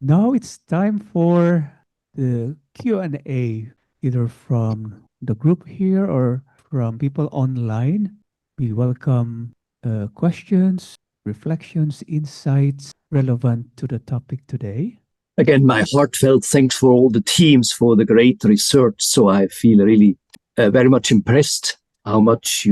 Now it's time for the Q&A, either from the group here or from people online. We welcome questions, reflections, insights relevant to the topic today. Again, my heartfelt thanks for all the teams for the great research. So I feel really very much impressed how much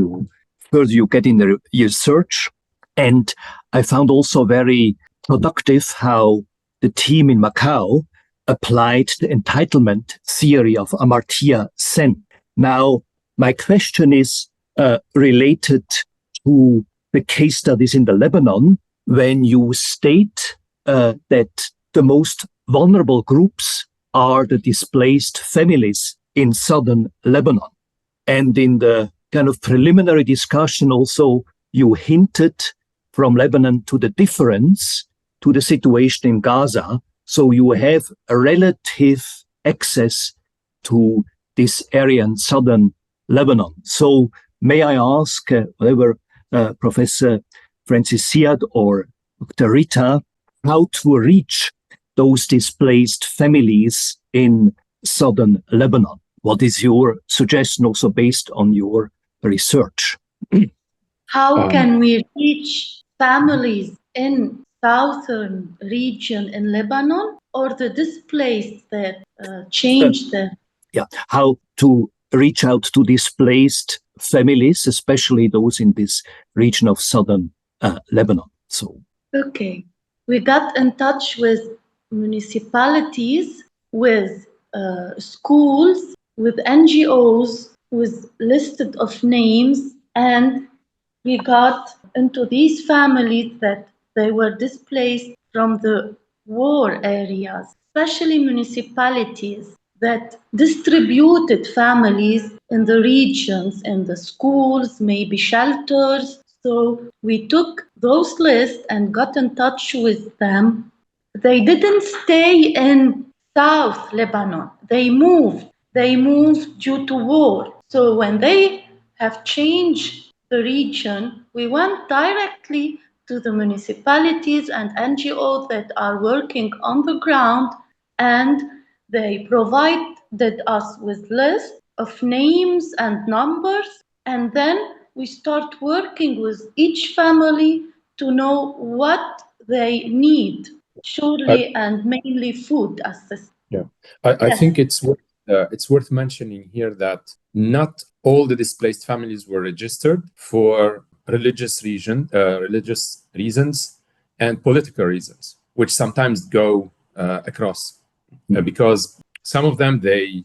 further you get in the research. And I found also very productive how the team in Macau applied the entitlement theory of Amartya Sen. Now, my question is related to the case studies in the Lebanon, when you state that the most vulnerable groups are the displaced families in southern Lebanon. And in the kind of preliminary discussion also, you hinted from Lebanon to the difference to the situation in Gaza. So you have a relative access to this area in southern Lebanon. So may I ask whether Professor Francis Siad or Dr. Rita, how to reach those displaced families in southern Lebanon? What is your suggestion also based on your research? How can we reach families in southern region in Lebanon, or the displaced that changed them? Yeah, how to reach out to displaced families, especially those in this region of southern Lebanon. So, okay, we got in touch with municipalities, with schools, with NGOs, with listed of names, and we got into these families that they were displaced from the war areas, especially municipalities that distributed families in the regions, in the schools, maybe shelters. So we took those lists and got in touch with them. They didn't stay in South Lebanon. They moved. They moved due to war. So when they have changed the region, we went directly to the municipalities and NGOs that are working on the ground, and they provided us with lists of names and numbers, and then we start working with each family to know what they need, surely, and mainly food assistance. Yeah, I think it's worth mentioning here that not all the displaced families were registered for religious reasons and political reasons, which sometimes go across, because some of them they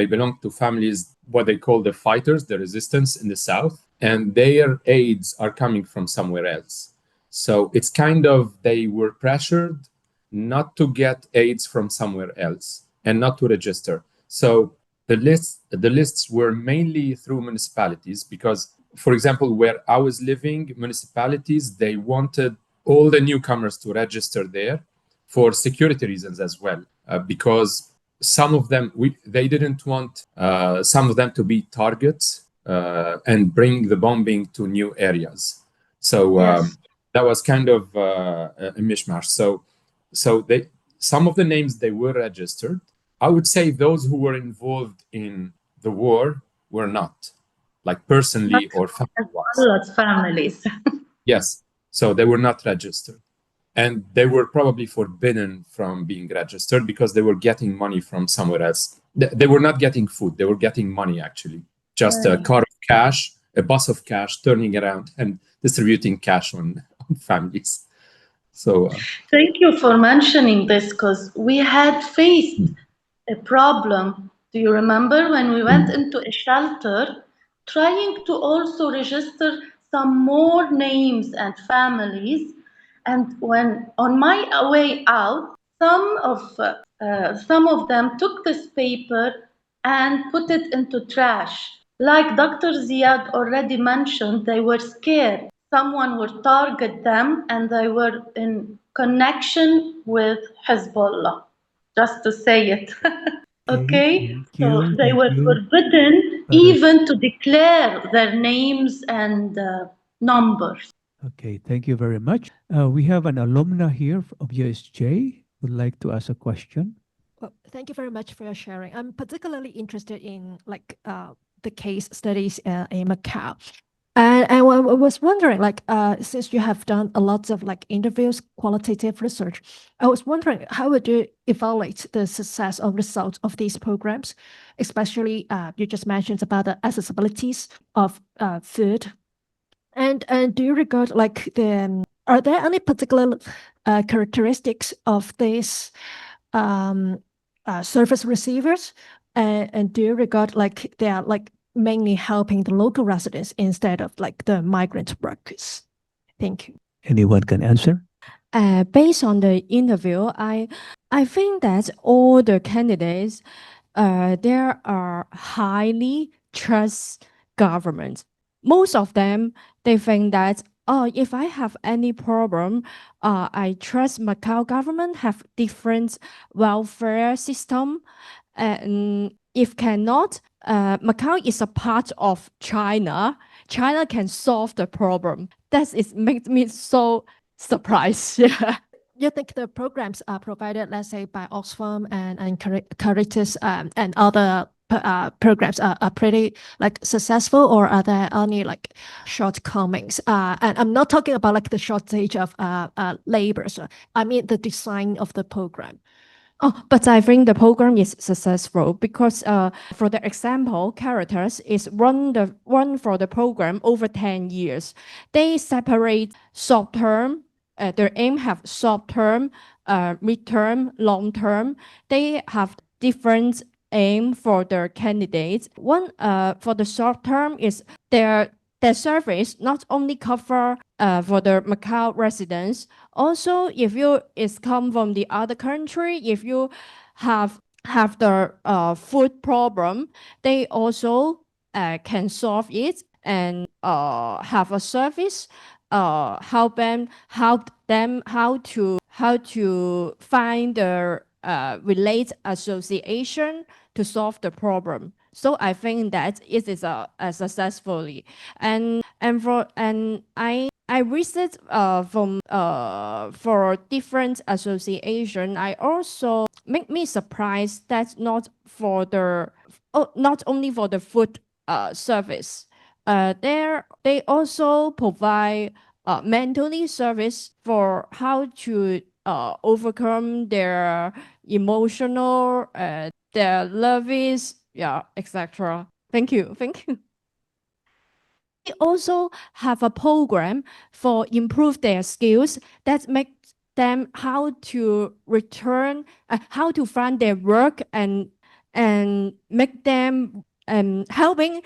belong to families what they call the fighters, the resistance in the south, and their aids are coming from somewhere else. So it's kind of they were pressured not to get aids from somewhere else and not to register. So the lists were mainly through municipalities because, for example, where I was living, municipalities, they wanted all the newcomers to register there for security reasons as well, because some of them, they didn't want some of them to be targets and bring the bombing to new areas. So that was kind of a mishmash. So some of the names they were registered. I would say those who were involved in the war were not, like personally or family-wise. Families. Yes, so they were not registered, and they were probably forbidden from being registered because they were getting money from somewhere else. They were not getting food; they were getting money actually, just a car of cash, a bus of cash, turning around and distributing cash on families. So thank you for mentioning this, because we had faced a problem. Do you remember when we went into a shelter trying to also register some more names and families, and when on my way out, some of them took this paper and put it into trash. Like Dr. Ziad already mentioned, they were scared someone would target them, and they were in connection with Hezbollah, just to say it. Okay, so they were forbidden even to declare their names and numbers. Okay, thank you very much. We have an alumna here of USJ, would like to ask a question? Well, thank you very much for your sharing. I'm particularly interested in the case studies in Macau. And I was wondering, since you have done a lot of interviews, qualitative research, I was wondering how would you evaluate the success or results of these programs, especially you just mentioned about the accessibilities of food, and do you regard are there any particular characteristics of these service receivers, and do you regard they are mainly helping the local residents instead of the migrant workers? Thank you. Anyone can answer? Based on the interview, I think that all the candidates, there are highly trust government. Most of them, they think that, oh, if I have any problem, I trust Macau government have different welfare system. And if cannot, Macau is a part of China. China can solve the problem. That is makes me so surprised. Yeah. You think the programs are provided, let's say, by Oxfam and Caritas and other programs are pretty successful, or are there any shortcomings? And I'm not talking about the shortage of labor. So I mean the design of the program. Oh, but I think the program is successful because, for the example, Caritas is run for the program over 10 years. They separate short term. Their aim have short term, mid-term, long term. They have different aim for their candidates. One for the short term is their service not only cover for the Macau residents. Also, if you is come from the other country, if you have the food problem, they also can solve it and have a service, help them how to find the relate association to solve the problem. So I think that it is a successfully, and I visit from for different association. I also make me surprised that not only for the food service, they also provide mentally service for how to overcome their emotional, their loves, yeah, etc. Thank you. We also have a program for improve their skills that make them how to return, how to find their work and make them helping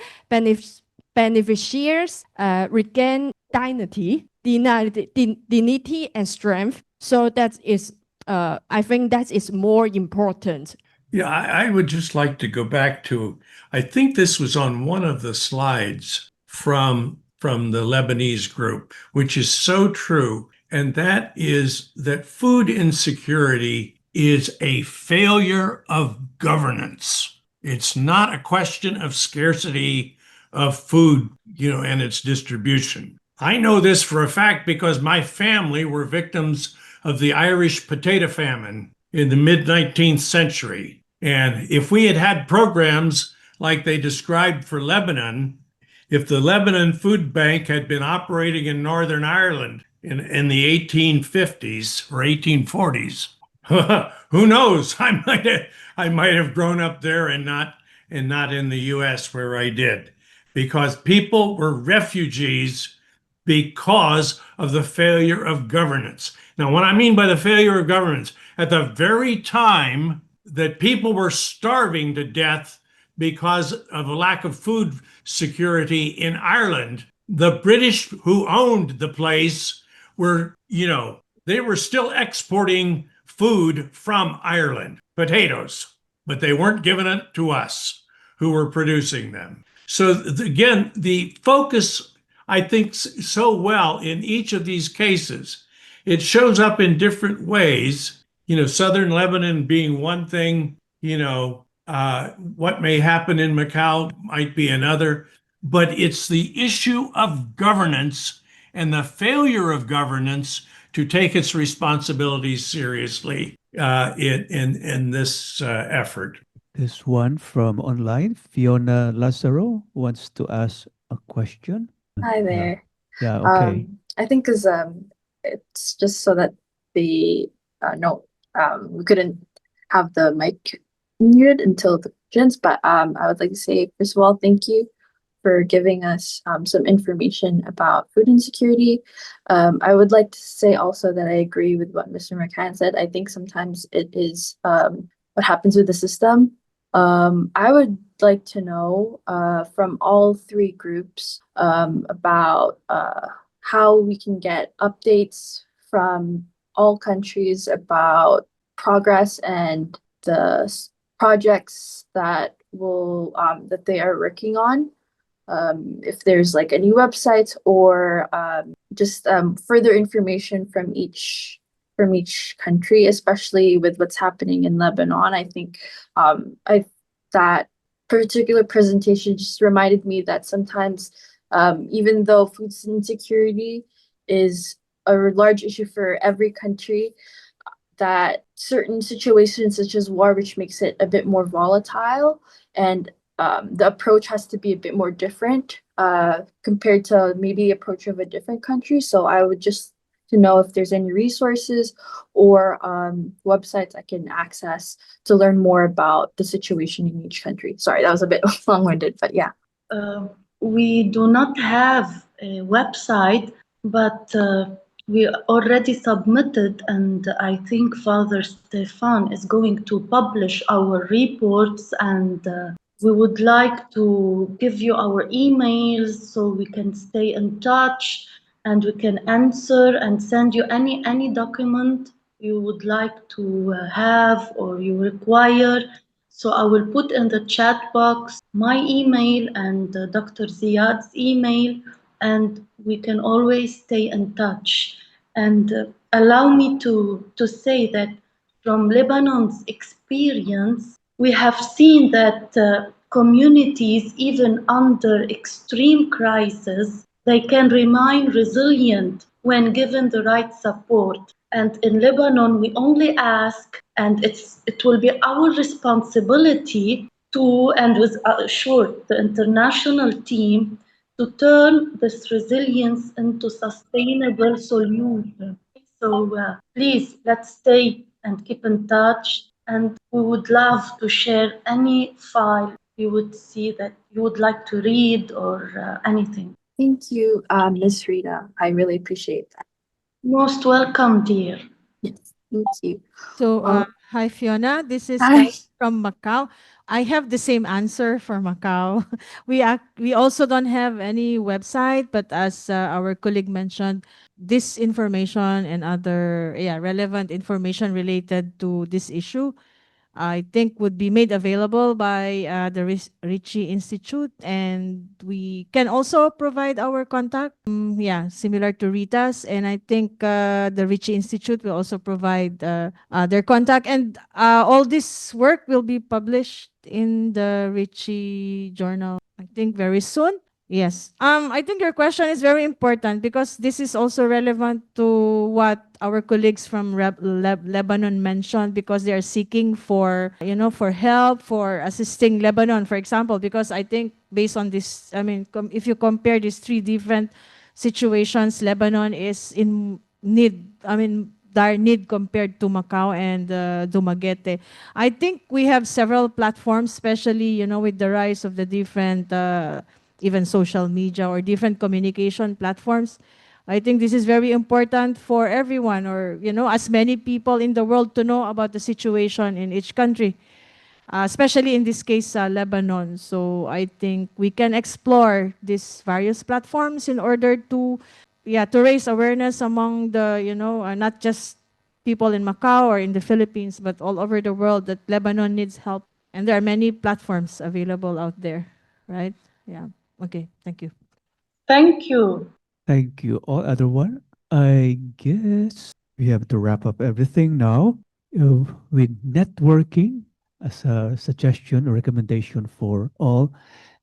beneficiaries regain dignity and strength. So that is, I think that is more important. Yeah, I would just like to go back to, I think this was on one of the slides from the Lebanese group, which is so true. And that is that food insecurity is a failure of governance. It's not a question of scarcity of food, and its distribution. I know this for a fact because my family were victims of the Irish potato famine in the mid-19th century. And if we had had programs like they described for Lebanon, if the Lebanon Food Bank had been operating in Northern Ireland in the 1850s or 1840s, who knows? I might have grown up there and not in the US where I did, because people were refugees because of the failure of governance. Now, what I mean by the failure of governance, at the very time that people were starving to death because of a lack of food security in Ireland, the British who owned the place were, they were still exporting food from Ireland, potatoes, but they weren't giving it to us who were producing them. So again, the focus, I think, so well in each of these cases, it shows up in different ways. Southern Lebanon being one thing, what may happen in Macau might be another, but it's the issue of governance and the failure of governance to take its responsibilities seriously in this effort. This one from online, Fiona Lazaro wants to ask a question. Hi there. Yeah, okay. I think because it's just so that the no we couldn't have the mic muted until the questions, but I would like to say first of all thank you for giving us some information about food insecurity. I would like to say also that I agree with what Mr. McCann said. I think sometimes it is what happens with the system. I would like to know from all three groups about how we can get updates from all countries about progress and the projects that will that they are working on. If there's like any websites or just further information from each country, especially with what's happening in Lebanon. I think that particular presentation just reminded me that sometimes even though food insecurity is a large issue for every country, that certain situations such as war, which makes it a bit more volatile, and the approach has to be a bit more different compared to maybe the approach of a different country. So I would just to know if there's any resources or websites I can access to learn more about the situation in each country. Sorry, that was a bit long-winded, but yeah. We do not have a website, but we already submitted, and I think Father Stefan is going to publish our reports, and we would like to give you our emails so we can stay in touch and we can answer and send you any document you would like to have or you require. So I will put in the chat box my email and Dr. Ziad's email, and we can always stay in touch. And allow me to say that from Lebanon's experience, we have seen that communities, even under extreme crisis, they can remain resilient when given the right support. And in Lebanon, we only ask, and it will be our responsibility to, and with sure the international team, to turn this resilience into sustainable solution. So please, let's stay and keep in touch. And we would love to share any file you would see that you would like to read or anything. Thank you, Ms. Rita. I really appreciate that. Most welcome, dear. Yes, thank you. So, hi Fiona, this is Hi. from Macau. I have the same answer for Macau. We also don't have any website, but as our colleague mentioned, this information and other relevant information related to this issue, I think would be made available by the Ricci Institute, and we can also provide our contact. Similar to Rita's, and I think the Ricci Institute will also provide their contact, and all this work will be published in the Ricci Journal, I think very soon. Yes. I think your question is very important because this is also relevant to what our colleagues from Lebanon mentioned, because they are seeking for, for help, for assisting Lebanon, for example, because I think based on this, if you compare these three different situations, Lebanon is in need, dire need compared to Macau and Dumaguete. I think we have several platforms, especially, with the rise of the different even social media or different communication platforms. I think this is very important for everyone, or as many people in the world, to know about the situation in each country, especially in this case, Lebanon. So I think we can explore these various platforms in order to raise awareness among the, not just people in Macau or in the Philippines, but all over the world, that Lebanon needs help. And there are many platforms available out there, right? Yeah. Okay, thank you. Thank you. Thank you. All other one, I guess we have to wrap up everything now with networking as a suggestion or recommendation for all,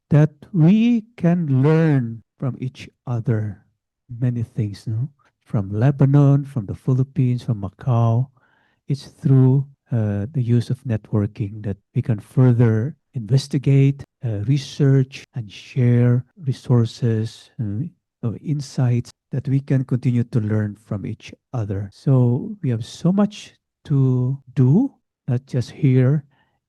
that we can learn from each other. many things, no? From Lebanon, from the Philippines, from Macau. It's through the use of networking that we can further investigate, research, and share resources, insights that we can continue to learn from each other. So we have so much to do, not just here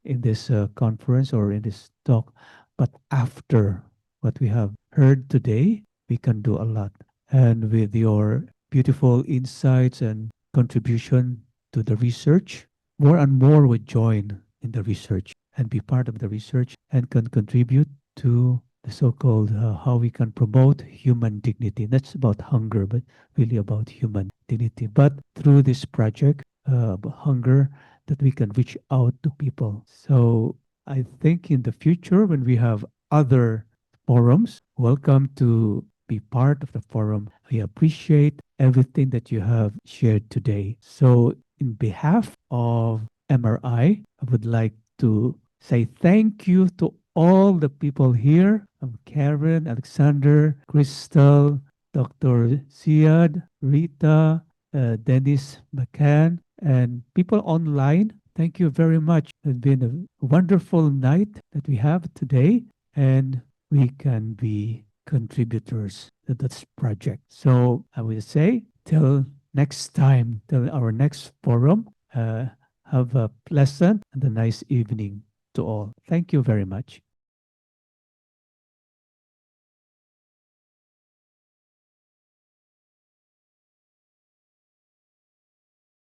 in this conference or in this talk, but after what we have heard today, we can do a lot. And with your beautiful insights and contribution to the research, more and more would join in the research and be part of the research and can contribute to the so-called how we can promote human dignity. That's about hunger, but really about human dignity. But through this project, hunger, that we can reach out to people. So I think in the future, when we have other forums, welcome to be part of the forum. We appreciate everything that you have shared today. So in behalf of MRI, I would like to say thank you to all the people here. Karen, Alexander, Crystal, Dr. Siad, Rita, Dennis McCann, and people online. Thank you very much. It's been a wonderful night that we have today, and we can be contributors to this project. So I will say till next time, till our next forum, have a pleasant and a nice evening to all. Thank you very much.